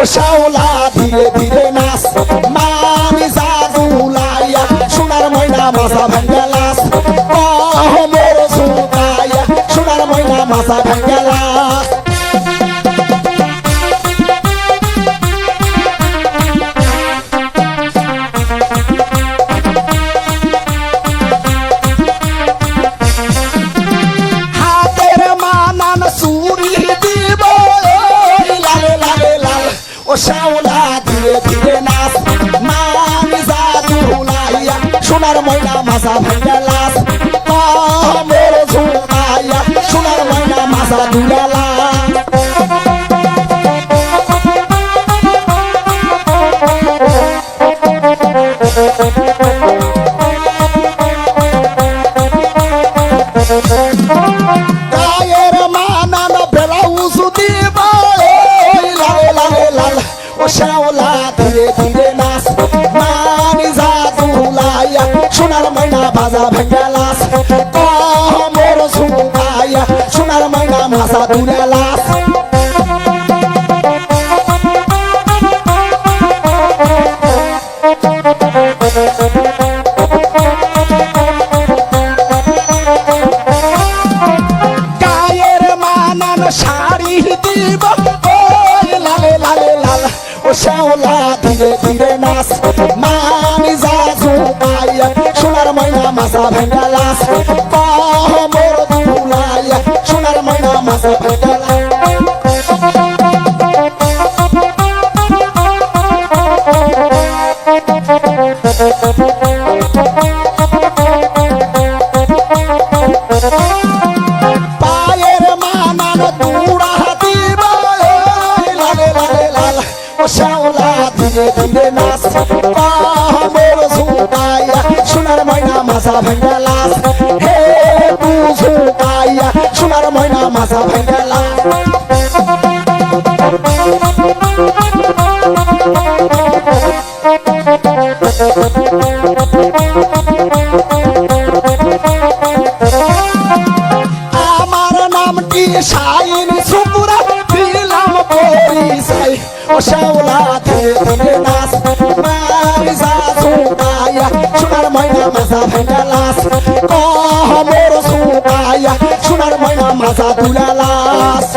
ও শাওলা ধীরে ধীরে নাচ মামি জাদুলাইয়া সোনার ময়না মাথা ভাঙ্গা লাস মোর ঝুঁকাইয়া সোনার ময়না মাথা ভাঙ্গা লাস ও শাওলা ধীরে ধীরে নাচ মামি জাদুলাইয়া সোনার ময়না মাথা ভাঙ্গা লাস মোর ঝুঁকাইয়া সোনার ময়না মাথা দুলা লাস গায়ের মানান ব্লাউজ দিব ও শাওলা ধীরে ধীরে নাচ মামি জাদুলাইয়া সোনার ময়না বাজা ভাঙ্গা লাস মোর ঝুঁকাইয়া সোনার ময়না মাথা দুলা লাস গায়ের মানান শাড়ি দিব ও শাওলা ধীরে ধীরে নাচ মামি জাদুলাইয়া সোনার ময়না মাথা ভাঙ্গা লাস মোর দুলাইয়া সোনার ময়না মাথা ভাঙ্গা লাস পায়ের মানান দুড়া দিব ও শাওলা ধীরে ধীরে নাচ মোর ঝুঁকাইয়া সোনার ময়না মাথা ভাঙ্গা লাস হে তু ঝুঁকাইয়া সোনার ময়না মাথা ভাঙ্গা লাস আমার নামটি শাইন সুপুরা দিলাম পরিচয় ও শাওলা ধীরে ধীরে নাচ মামি জাদুলাইয়া সোনার ময়না মাথা ভাঙ্গা লাস মোর ঝুঁকাইয়া সোনার ময়না মাথা দুলা লাস